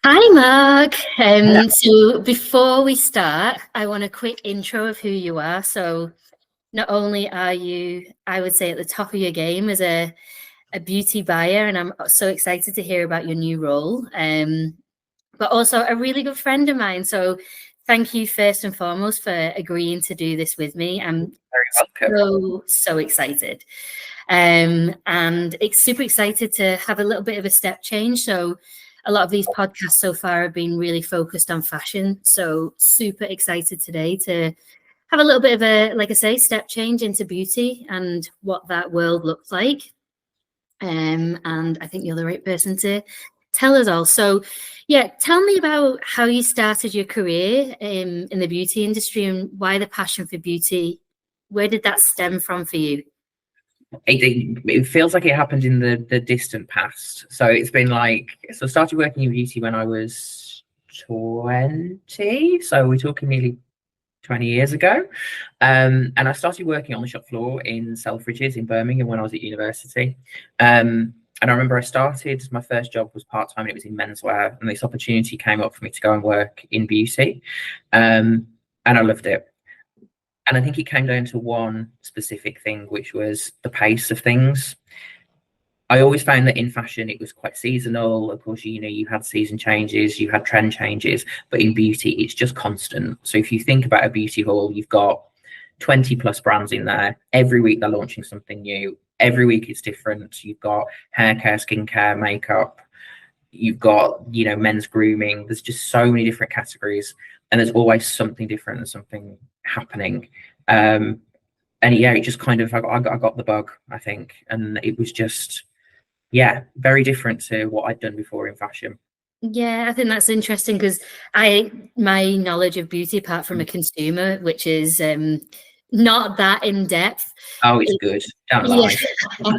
Hi, Mark. Hello. So before we start, I want a quick intro of who you are. So not only are you, I would say, at the top of your game as a beauty buyer, and I'm so excited to hear about your new role, but also a really good friend of mine. So thank you first and foremost for agreeing to do this with me. I'm Very welcome. so excited. And it's super excited to have a little bit of a step change. So a lot of these podcasts so far have been really focused on fashion. So super excited today to have a little bit of a, like I say, step change into beauty and what that world looks like. And I think you're the right person to tell us all. So yeah, tell me about how you started your career in the beauty industry and why the passion for beauty. Where did that stem from for you? It feels like it happened in the distant past. So it's been I started working in beauty when I was 20. So we're talking nearly 20 years ago. And I started working on the shop floor in Selfridges in Birmingham when I was at university. And I remember my first job was part-time and it was in menswear. And this opportunity came up for me to go and work in beauty. And I loved it. And I think it came down to one specific thing, which was the pace of things. I always found that in fashion, it was quite seasonal. Of course, you had season changes, you had trend changes, but in beauty, it's just constant. So if you think about a beauty hall, you've got 20 plus brands in there. Every week they're launching something new. Every week it's different. You've got hair care, skincare, makeup. You've got, men's grooming. There's just so many different categories, and there's always something different and something happening. And yeah, it just kind of I got the bug, I think, and it was just very different to what I'd done before in fashion. Yeah, I think that's interesting because my knowledge of beauty, apart from a consumer, which is not that in depth, Oh, it's good. Don't lie.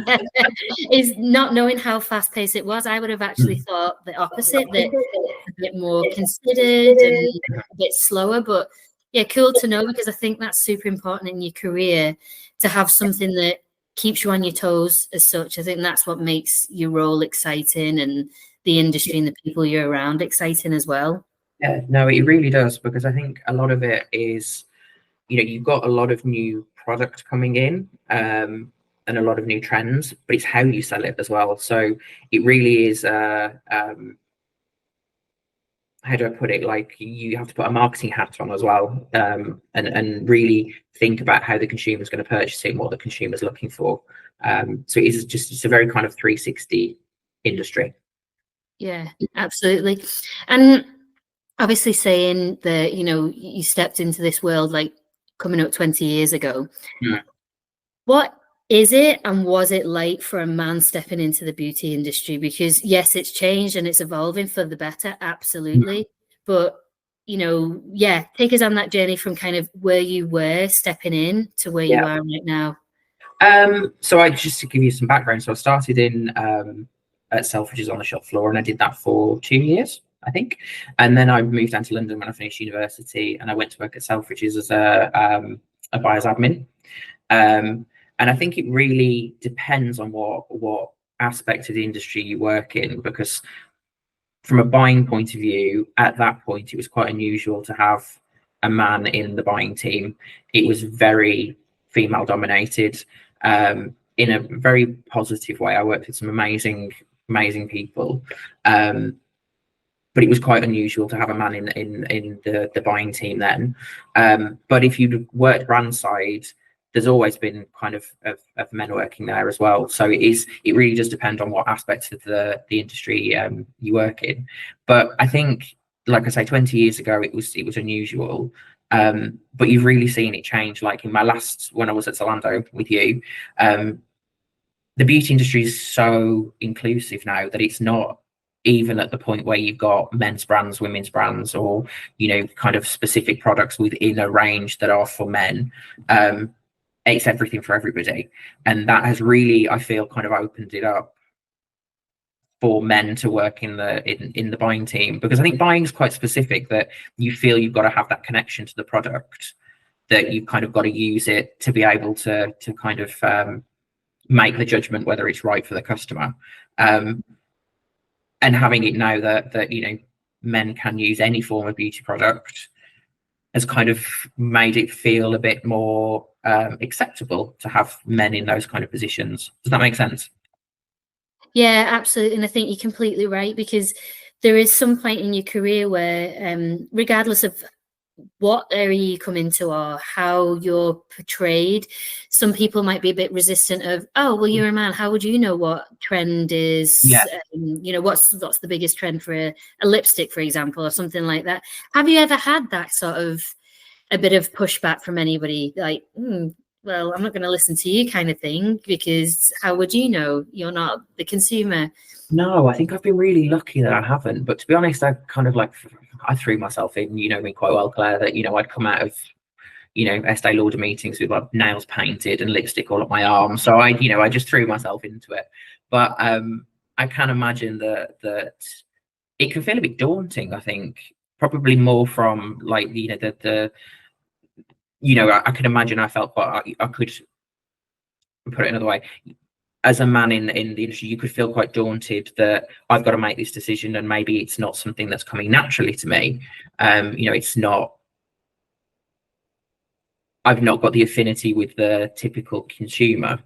yeah, is not knowing how fast paced it was. I would have actually thought the opposite, that a bit more considered and a bit slower. But yeah, cool to know because I think that's super important in your career to have something that keeps you on your toes as such. I think that's what makes your role exciting and the industry and the people you're around exciting as well. Yeah, no, it really does, because I think a lot of it is, you've got a lot of new product coming in, and a lot of new trends, but it's how you sell it as well. So it really is, how do I put it? Like, you have to put a marketing hat on as well, and really think about how the consumer is going to purchase it and what the consumer is looking for. So it's a very kind of 360 industry. Yeah, absolutely. And obviously saying that, you stepped into this world like coming up 20 years ago. Mm. What is it and was it like for a man stepping into the beauty industry? Because yes, it's changed and it's evolving for the better, absolutely. But take us on that journey from kind of where you were stepping in to where you Yeah. are right now. So just to give you some background, so I started in at Selfridges on the shop floor, and I did that for 2 years, I think. And then I moved down to London when I finished university, and I went to work at Selfridges as a buyer's admin. And I think it really depends on what aspect of the industry you work in, because from a buying point of view, at that point, it was quite unusual to have a man in the buying team. It was very female dominated, in a very positive way. I worked with some amazing people, but it was quite unusual to have a man in the buying team then. But if you'd worked brand side, there's always been kind of men working there as well. So it really does depend on what aspects of the industry you work in. But I think, like I say, 20 years ago it was unusual. But you've really seen it change. Like when I was at Zalando with you, the beauty industry is so inclusive now that it's not even at the point where you've got men's brands, women's brands, or kind of specific products within a range that are for men. It's everything for everybody, and that has really, I feel, kind of opened it up for men to work in the buying team, because I think buying is quite specific, that you feel you've got to have that connection to the product, that you've kind of got to use it to be able to kind of make the judgment whether it's right for the customer. And having it now that men can use any form of beauty product has kind of made it feel a bit more acceptable to have men in those kind of positions. Does that make sense? Yeah, absolutely. And I think you're completely right, because there is some point in your career where, regardless of what area you come into or how you're portrayed, some people might be a bit resistant of, oh, well, you're a man, how would you know what trend is? Yeah. What's the biggest trend for a lipstick, for example, or something like that. Have you ever had that sort of a bit of pushback from anybody, like, well, I'm not going to listen to you kind of thing, because how would you know? You're not the consumer. No, I think I've been really lucky that I haven't. But to be honest, I threw myself in, you know me quite well, Claire, that, I'd come out of, Estee Lauder meetings with like nails painted and lipstick all up my arm. So I just threw myself into it. But I can imagine that it can feel a bit daunting, I think, probably more from like, I could imagine I felt quite, I could put it another way. As a man in the industry, you could feel quite daunted that I've got to make this decision, and maybe it's not something that's coming naturally to me. It's not. I've not got the affinity with the typical consumer.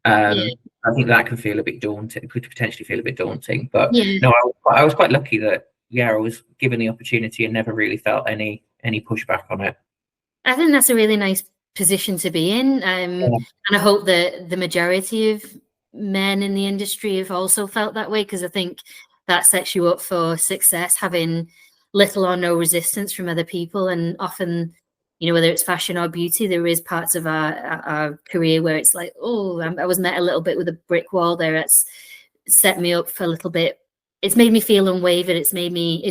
Yeah. I think that can feel a bit daunting. Could potentially feel a bit daunting, but Yeah. no, I was quite lucky that I was given the opportunity and never really felt any pushback on it. I think that's a really nice position to be in. And I hope that the majority of men in the industry have also felt that way, because I think that sets you up for success, having little or no resistance from other people. And often, whether it's fashion or beauty, there is parts of our career where it's like, oh, I was met a little bit with a brick wall there. It's set me up for a little bit. It's made me feel unwavered. It's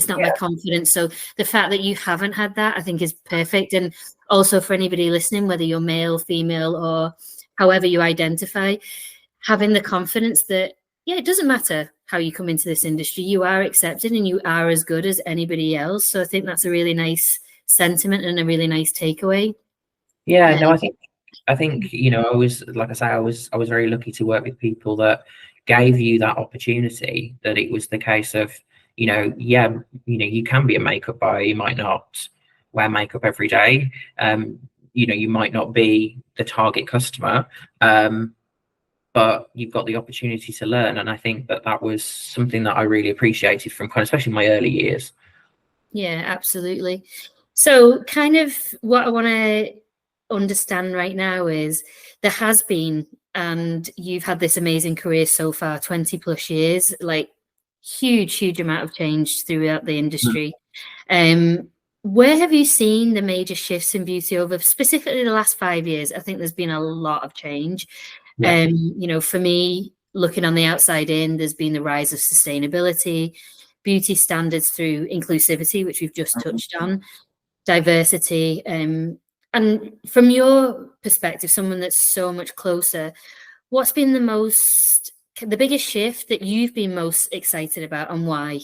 not my confidence. So the fact that you haven't had that, I think, is perfect. And also for anybody listening, whether you're male, female, or however you identify, having the confidence that, it doesn't matter how you come into this industry, you are accepted and you are as good as anybody else. So I think that's a really nice sentiment and a really nice takeaway. Yeah, no, I think, I was, like I say, I was very lucky to work with people that gave you that opportunity, that it was the case of, you can be a makeup buyer, you might not wear makeup every day, you might not be the target customer, but you've got the opportunity to learn. And I think that was something that I really appreciated from especially my early years. Yeah, absolutely. So kind of what I want to understand right now is, there has been, and you've had this amazing career so far, 20 plus years, like huge amount of change throughout the industry. Where have you seen the major shifts in beauty over specifically the last 5 years? I think there's been a lot of change. For me, looking on the outside in, there's been the rise of sustainability, beauty standards through inclusivity, which we've just touched on, diversity. And from your perspective, someone that's so much closer, what's been the biggest shift that you've been most excited about, and why?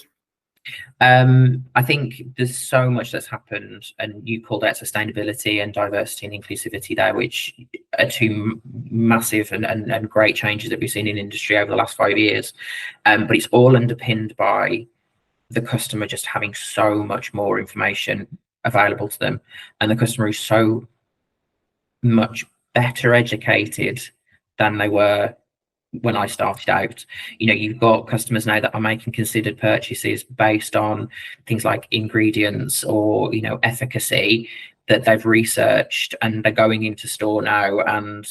I think there's so much that's happened, and you called out sustainability and diversity and inclusivity there, which are two massive and great changes that we've seen in industry over the last 5 years. But it's all underpinned by the customer just having so much more information available to them, and the customer is so much better educated than they were when I started out. You've got customers now that are making considered purchases based on things like ingredients or efficacy that they've researched, and they're going into store now and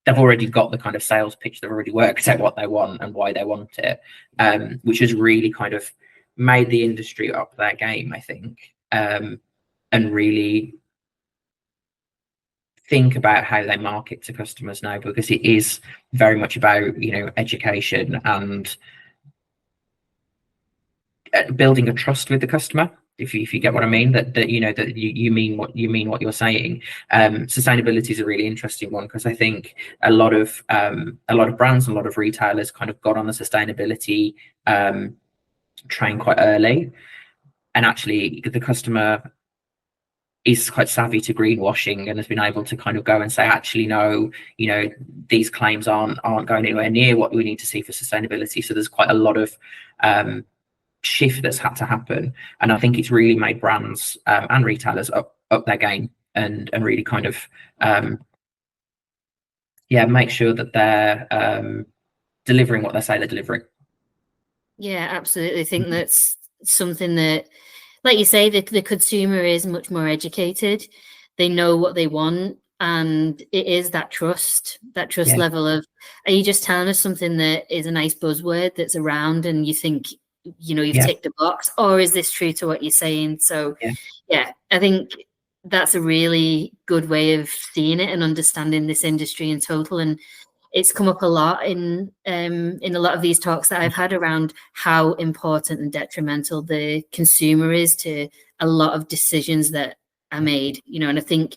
they've already got the kind of sales pitch. They've already worked out what they want and why they want it, which has really kind of made the industry up their game, I think, and really think about how they market to customers now, because it is very much about education and building a trust with the customer, if you get what I mean, that you mean what you're saying. Sustainability is a really interesting one, because I think a lot of brands and a lot of retailers kind of got on the sustainability train quite early, and actually the customer is quite savvy to greenwashing and has been able to kind of go and say, actually, no, these claims aren't going anywhere near what we need to see for sustainability. So there's quite a lot of shift that's had to happen, and I think it's really made brands and retailers up their game, and really kind of make sure that they're delivering what they say they're delivering. Yeah, absolutely. I think that's something that, like you say, the consumer is much more educated. They know what they want, and it is that trust level of, are you just telling us something that is a nice buzzword that's around and you think, you've ticked the box, or is this true to what you're saying? So yeah, I think that's a really good way of seeing it and understanding this industry in total. And it's come up a lot in a lot of these talks that I've had around how important and detrimental the consumer is to a lot of decisions that are made, and I think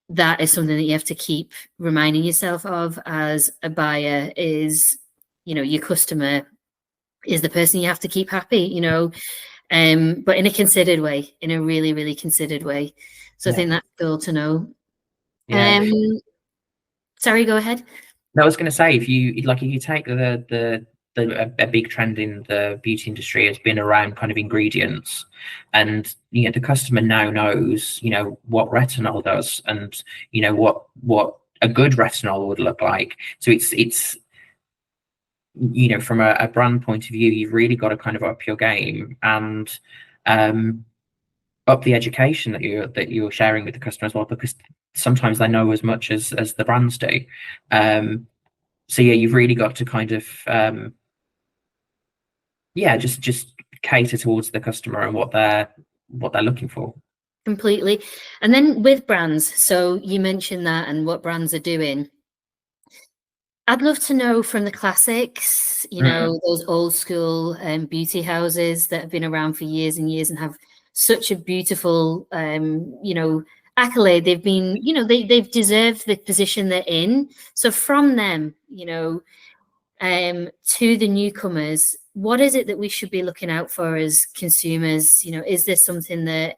that is something that you have to keep reminding yourself of as a buyer is, your customer is the person you have to keep happy, but in a considered way, in a really, really considered way. So I think that's cool to know. Sorry, go ahead. No, I was going to say, if you take a big trend in the beauty industry has been around kind of ingredients, and the customer now knows what retinol does, and what a good retinol would look like. So it's from a brand point of view, you've really got to kind of up your game and up the education that you're sharing with the customer as well, because sometimes they know as much as the brands do. So yeah, you've really got to kind of just cater towards the customer and what they're looking for. Completely. And then with brands, so you mentioned that and what brands are doing. I'd love to know from the classics, those old school beauty houses that have been around for years and years and have such a beautiful, accolade. They've been, they've deserved the position they're in. So from them, to the newcomers, what is it that we should be looking out for as consumers? Is this something that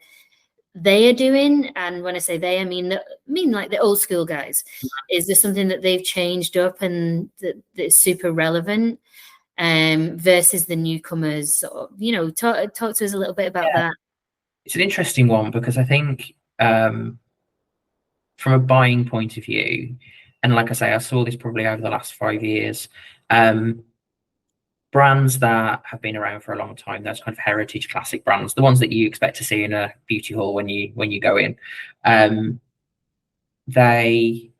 they are doing? And when I say they, I mean like the old school guys. Is there something that they've changed up and that's super relevant versus the newcomers? Or, talk to us a little bit about that. It's an interesting one, because I think from a buying point of view, and like I say, I saw this probably over the last 5 years, brands that have been around for a long time, those kind of heritage classic brands, the ones that you expect to see in a beauty hall when you go in, they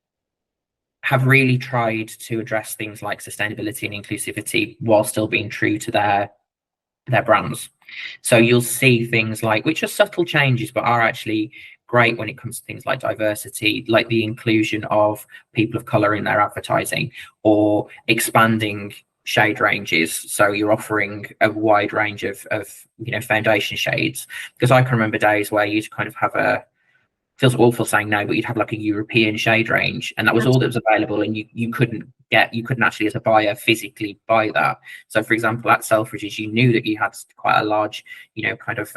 have really tried to address things like sustainability and inclusivity while still being true to their brands. So you'll see things like, which are subtle changes but are actually great when it comes to things like diversity, like the inclusion of people of color in their advertising, or expanding shade ranges. So you're offering a wide range of foundation shades, because I can remember days where you'd kind of have feels awful saying no, but you'd have like a European shade range, and that was all that was available, and you couldn't actually as a buyer physically buy that. So for example, at Selfridges, you knew that you had quite a large kind of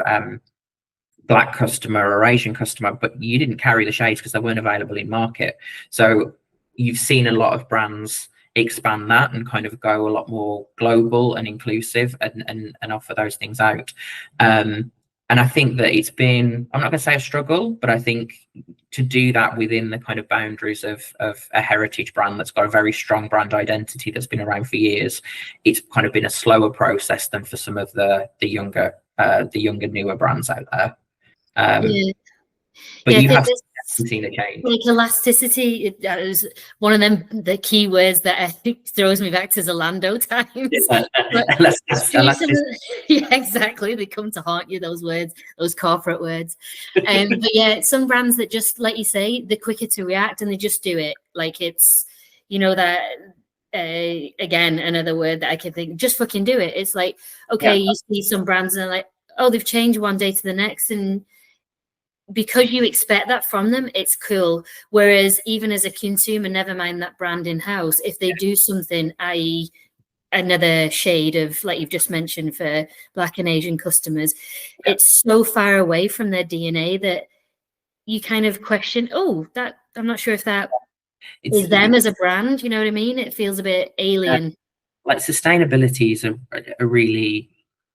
Black customer or Asian customer, but you didn't carry the shades because they weren't available in market. So you've seen a lot of brands expand that and kind of go a lot more global and inclusive and offer those things out. And I think that it's been, I'm not going to say a struggle, but I think to do that within the kind of boundaries of a heritage brand that's got a very strong brand identity that's been around for years, it's kind of been a slower process than for some of the younger, newer brands out there. But you have seen a change. Like elasticity, that is one of them, the key words that I think throws me back to Zalando times. Yeah, exactly. They come to haunt you, those words, those corporate words. But yeah, some brands that just, like you say, they're quicker to react and they just do it. Like it's, that, again, another word that I can think, just fucking do it. It's like, okay, you see some brands and they're like, oh, they've changed one day to the next, and because you expect that from them, it's cool. Whereas even as a consumer, never mind that brand in-house, if they do something, i.e. another shade of, like you've just mentioned, for Black and Asian customers, it's so far away from their DNA that you kind of question, that I'm not sure if that is them as a brand, you know what I mean? It feels a bit alien. Like sustainability is a really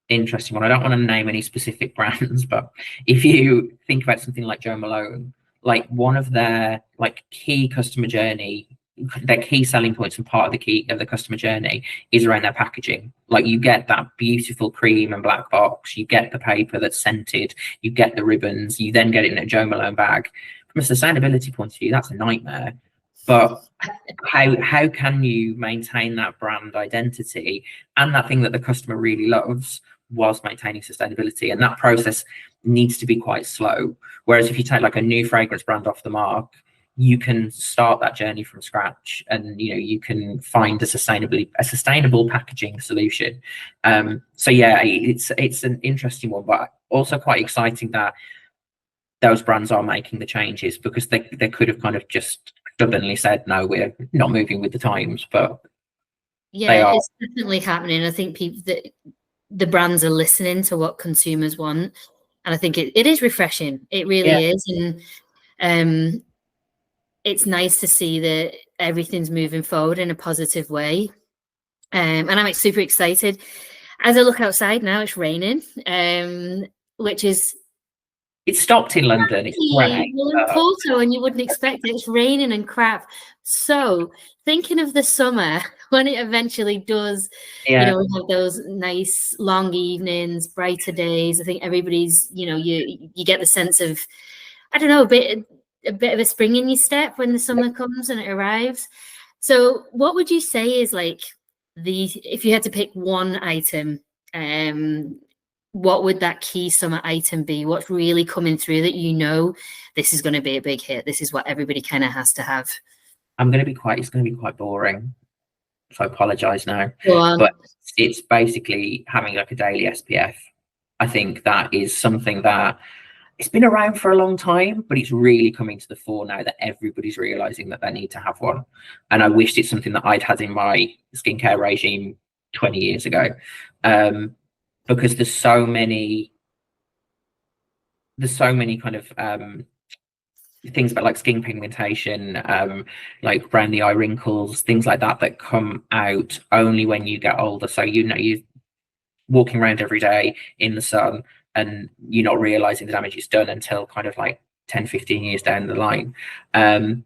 interesting one. I don't want to name any specific brands, but if you think about something like Joe Malone, like one of their like key customer journey, their key selling points and part of the key of the customer journey is around their packaging. Like you get that beautiful cream and black box, you get the paper that's scented, you get the ribbons, you then get it in a Joe Malone bag. From a sustainability point of view, that's a nightmare. But how can you maintain that brand identity and that thing that the customer really loves whilst maintaining sustainability? And that process needs to be quite slow. Whereas if you take like a new fragrance brand off the mark, you can start that journey from scratch, and you can find a sustainable packaging solution. So yeah, it's an interesting one, but also quite exciting that those brands are making the changes, because they could have kind of just stubbornly said, no, we're not moving with the times, but yeah, it's definitely happening. I think the brands are listening to what consumers want, and I think it is refreshing. It really is. And it's nice to see that everything's moving forward in a positive way. And I'm super excited. As I look outside now, it's raining, which is... It stopped in London. It's grey. Well, in Porto, and you wouldn't expect it. It's raining and crap. So thinking of the summer, when it eventually does, we have those nice long evenings, brighter days. I think everybody's, you get the sense of, I don't know, a bit of a spring in your step when the summer comes and it arrives. So what would you say is like if you had to pick one item, what would that key summer item be? What's really coming through that this is going to be a big hit? This is what everybody kind of has to have. It's going to be quite boring, so I apologize now. But it's basically having like a daily SPF. I think that is something that it's been around for a long time, but it's really coming to the fore now that everybody's realizing that they need to have one. And I wished it's something that I'd had in my skincare regime 20 years ago. Because there's so many kind of things about like skin pigmentation, like around the eye wrinkles, things like that come out only when you get older. So you're walking around every day in the sun and you're not realizing the damage it's done until kind of like 10-15 years down the line. And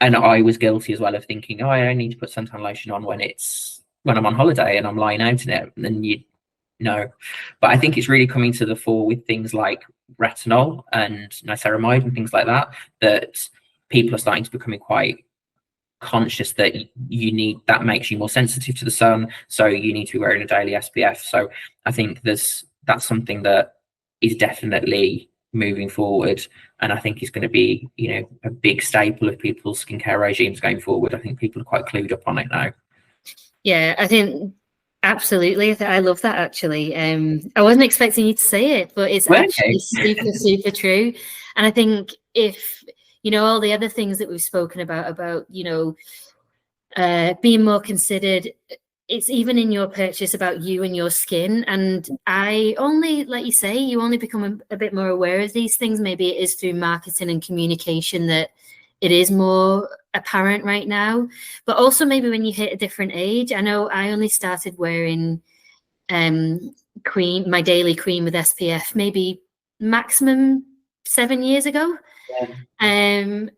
I was guilty as well of thinking, oh, I need to put suntan lotion on when I'm on holiday and I'm lying out in it. And no, but I think it's really coming to the fore with things like retinol and niacinamide and things like that people are starting to becoming quite conscious that that makes you more sensitive to the sun, so you need to be wearing a daily SPF. So I think that's something that is definitely moving forward, and I think is going to be a big staple of people's skincare regimes going forward. I think people are quite clued up on it now. Yeah, I think absolutely. I love that, actually. I wasn't expecting you to say it, but it's actually super, super true. And I think if, all the other things that we've spoken about, being more considered, it's even in your purchase about you and your skin. And I only, like you say, you only become a bit more aware of these things. Maybe it is through marketing and communication that it is more apparent right now, but also maybe when you hit a different age. I know I only started wearing my daily cream with SPF maybe maximum 7 years ago. And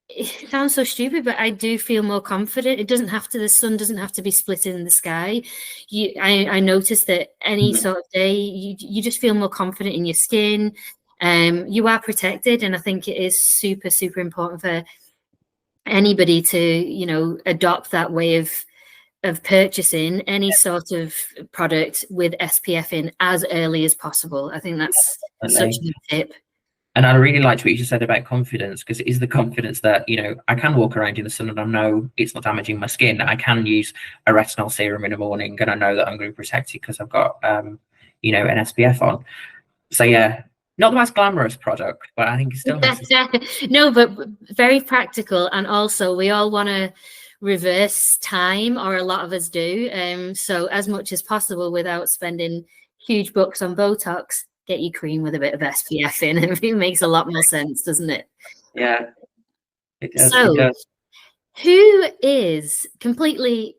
it sounds so stupid, but I do feel more confident. The sun doesn't have to be split in the sky. I noticed that any sort of day you just feel more confident in your skin. You are protected, and I think it is super, super important for anybody to, adopt that way of purchasing any sort of product with SPF in as early as possible. I think that's such a good tip. And I really liked what you just said about confidence, because it is the confidence that, I can walk around in the sun and I know it's not damaging my skin. I can use a retinol serum in the morning and I know that I'm going to be protected because I've got, an SPF on. So yeah, not the most glamorous product, but I think it's still necessary. No, but very practical. And also we all want to reverse time, or a lot of us do. So as much as possible without spending huge bucks on Botox, get your cream with a bit of SPF in. It makes a lot more sense, doesn't it? Yeah. It does. Who is completely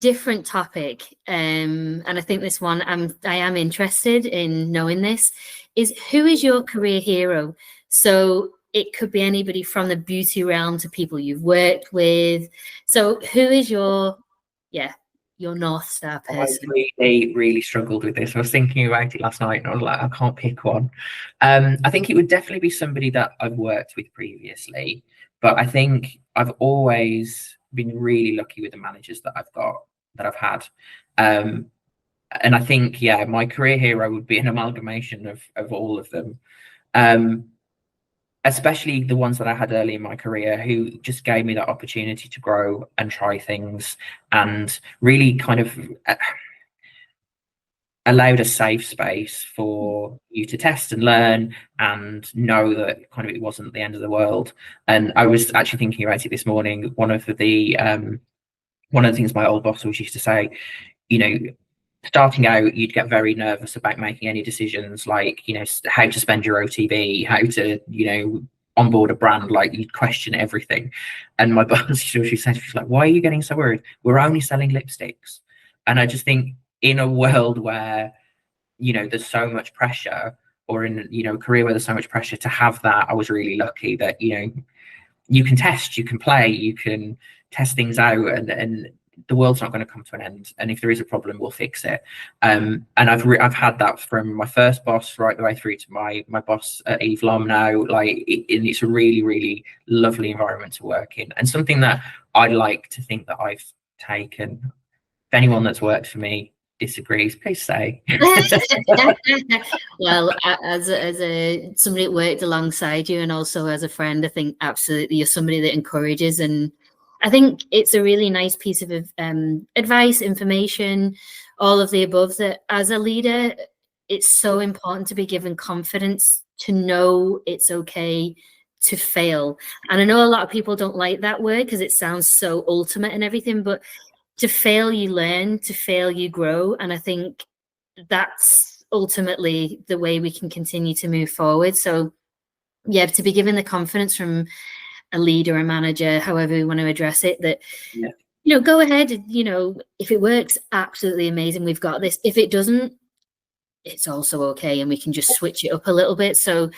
different topic, and I think this one I am interested in knowing this, is who is your career hero? So it could be anybody from the beauty realm to people you've worked with. So who is your North Star I person? really struggled with this. I was thinking about it last night and I was like, I can't pick one. I think it would definitely be somebody that I've worked with previously, but I think I've always been really lucky with the managers that I've had. And I think, yeah, my career hero would be an amalgamation of all of them. Especially the ones that I had early in my career, who just gave me that opportunity to grow and try things, and really kind of allowed a safe space for you to test and learn and know that kind of it wasn't the end of the world. And I was actually thinking about it this morning. One of the things my old boss always used to say, you know, starting out, you'd get very nervous about making any decisions, like, how to spend your OTB, how to, onboard a brand, like you'd question everything. And my boss, she said, she's like, why are you getting so worried? We're only selling lipsticks. And I just think in a world where, there's so much pressure, or in, a career where there's so much pressure, to have that, I was really lucky that, you can test, you can play, you can test things out, and the world's not going to come to an end. And if there is a problem, we'll fix it. And I've had that from my first boss right the way through to my boss at Eve Lom now. Like, and it's a really, really lovely environment to work in, and something that I like to think that I've taken. If anyone that's worked for me disagrees, please say. Well, as somebody that worked alongside you, and also as a friend, I think absolutely you're somebody that encourages, and I think it's a really nice piece of advice, information, all of the above, that as a leader, it's so important to be given confidence to know it's okay to fail. And I know a lot of people don't like that word because it sounds so ultimate and everything, but to fail, you learn, to fail, you grow. And I think that's ultimately the way we can continue to move forward. So yeah, to be given the confidence from a leader, a manager, however we want to address it, that, go ahead, if it works, absolutely amazing. We've got this. If it doesn't, it's also okay. And we can just switch it up a little bit. So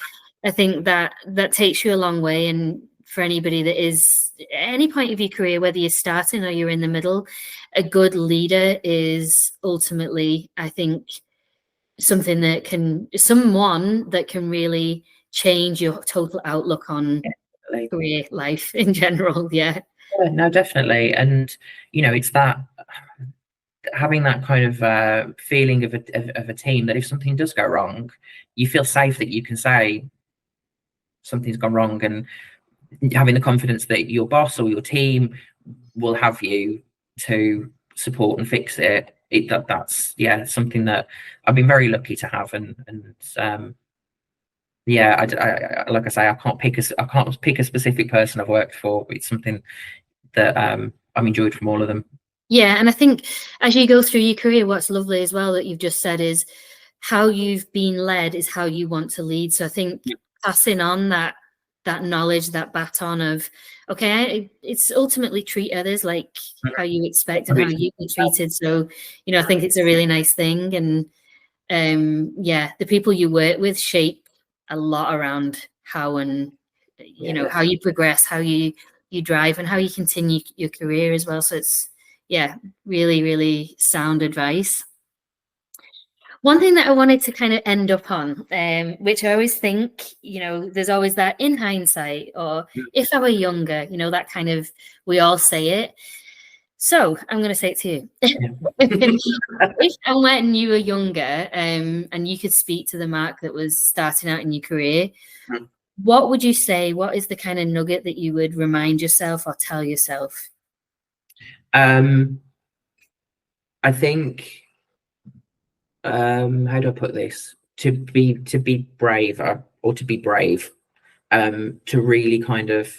I think that takes you a long way. And for anybody that is any point of your career, whether you're starting or you're in the middle, a good leader is ultimately, I think, someone that can really change your total outlook on career life in general. Yeah, no, definitely. And it's that, having that kind of feeling of a team, that if something does go wrong, you feel safe that you can say something's gone wrong, and having the confidence that your boss or your team will have you to support and fix it. That's something that I've been very lucky to have, and I like I say, I can't pick a specific person I've worked for, but it's something that I'm enjoyed from all of them. Yeah, and I think as you go through your career, what's lovely as well that you've just said is how you've been led is how you want to lead. So I think passing on that knowledge, that baton of, okay, it's ultimately treat others like how you expect and how you be treated. So, I think it's a really nice thing. And the people you work with shape a lot around how and how you progress, how you drive, and how you continue your career as well. So it's really, really sound advice. One thing that I wanted to kind of end up on, which I always think, there's always that in hindsight, or if I were younger, that kind of, we all say it. So I'm going to say it to you. If and when you were younger, and you could speak to the Mark that was starting out in your career, what would you say? What is the kind of nugget that you would remind yourself or tell yourself? I think, how do I put this? To be braver, or to be brave, to really kind of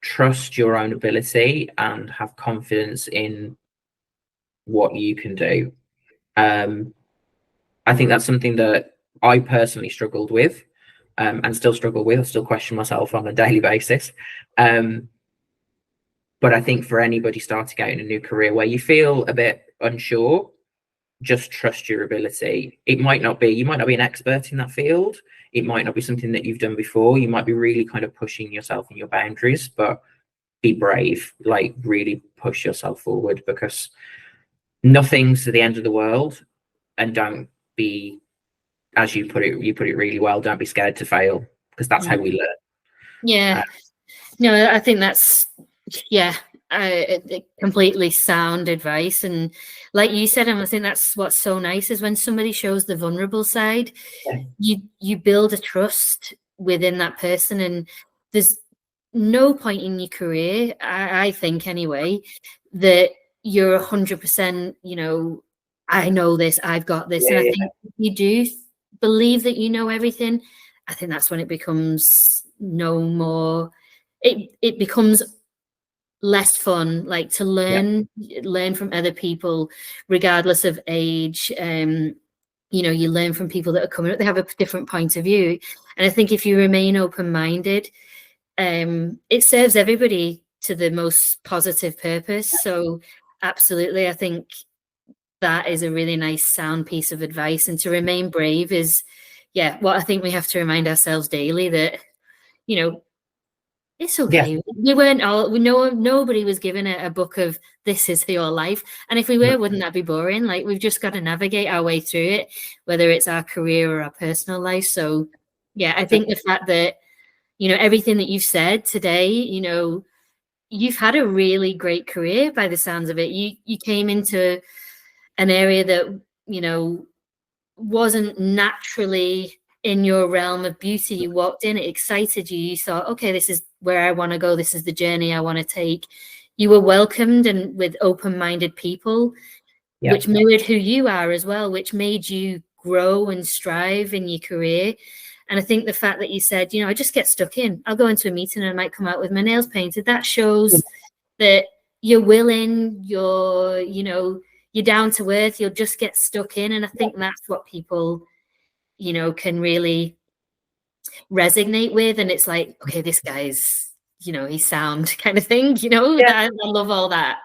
trust your own ability and have confidence in what you can do. I think that's something that I personally struggled with, and still struggle with. I still question myself on a daily basis. But I think for anybody starting out in a new career where you feel a bit unsure, just trust your ability. You might not be an expert in that field. It might not be something that you've done before. You might be really kind of pushing yourself and your boundaries, but be brave, like really push yourself forward, because nothing's the end of the world. And don't be, as you put it really well, don't be scared to fail, because that's how we learn. Yeah. No, I think that's, completely sound advice. And like you said, I think that's what's so nice is when somebody shows the vulnerable side, you build a trust within that person. And there's no point in your career, I think anyway, that you're 100%, I know this, I've got this. And I think if you do believe that you know everything, I think that's when it becomes no more, it becomes less fun, like to learn from other people regardless of age. You learn from people that are coming up, they have a different point of view. And I think if you remain open-minded, it serves everybody to the most positive purpose. So absolutely, I think that is a really nice sound piece of advice. And to remain brave is what I think we have to remind ourselves daily, that it's okay. We weren't all, nobody was given a book of this is your life. And if we were, wouldn't that be boring? Like, we've just got to navigate our way through it, whether it's our career or our personal life. So I think the fact that, everything that you've said today, you've had a really great career by the sounds of it. You came into an area that, wasn't naturally in your realm of beauty. You walked in, it excited you. You thought, okay, this is where I want to go. This is the journey I want to take. You were welcomed and with open-minded people, which mirrored who you are as well, which made you grow and strive in your career. And I think the fact that you said, I just get stuck in. I'll go into a meeting and I might come out with my nails painted. That shows that you're willing, you're down to earth, you'll just get stuck in. And I think that's what people can really resonate with. And it's like, okay, this guy's, he's sound kind of thing, I love all that.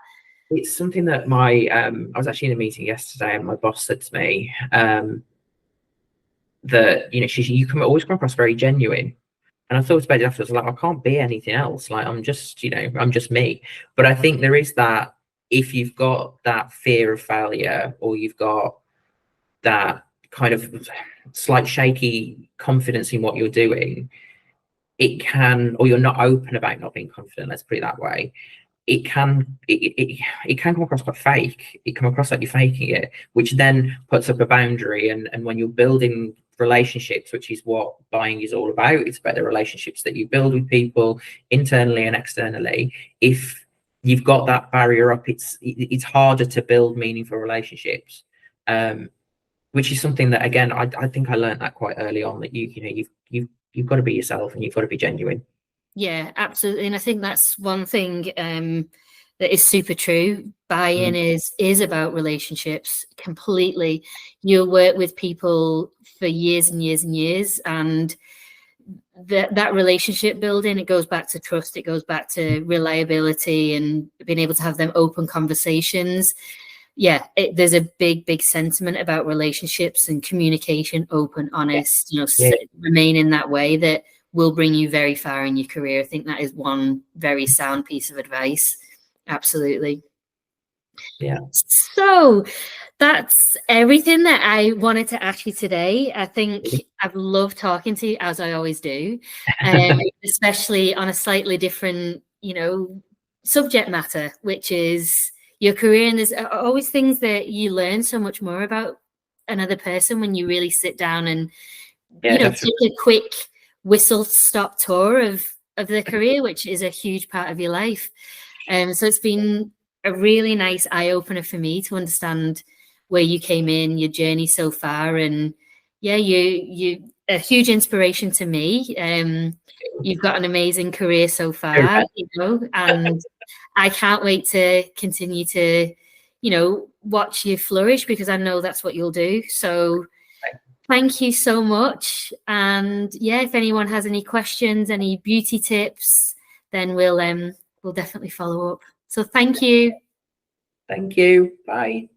It's something that I was actually in a meeting yesterday, and my boss said to me that, you can always come across very genuine. And I thought about it afterwards, like, I can't be anything else. Like, I'm just me. But I think there is that, if you've got that fear of failure, or you've got that kind of slight shaky confidence in what you're doing, it can, or you're not open about not being confident, let's put it that way, it can come across quite fake. It come across like you're faking it, which then puts up a boundary. And when you're building relationships, which is what buying is all about, it's about the relationships that you build with people internally and externally. If you've got that barrier up, it's harder to build meaningful relationships, which is something that, again, I think I learned that quite early on, that you've got to be yourself and you've got to be genuine. Yeah, absolutely. And I think that's one thing that is super true. Buy-in is about relationships completely. You'll work with people for years and years and years, and that relationship building, it goes back to trust, it goes back to reliability and being able to have them open conversations. There's a big sentiment about relationships and communication, open, honest, remain in that way, that will bring you very far in your career. I think that is one very sound piece of advice. Absolutely. So that's everything that I wanted to ask you today. I think I've loved talking to you, as I always do, especially on a slightly different, subject matter, which is your career. And there's always things that you learn so much more about another person when you really sit down and, take a quick whistle-stop tour of their career, which is a huge part of your life. So it's been a really nice eye-opener for me to understand where you came in, your journey so far. And you a huge inspiration to me. You've got an amazing career so far, and I can't wait to continue to, watch you flourish, because I know that's what you'll do. So thank you so much. And if anyone has any questions, any beauty tips, then we'll we'll definitely follow up. So thank you. Thank you. Bye.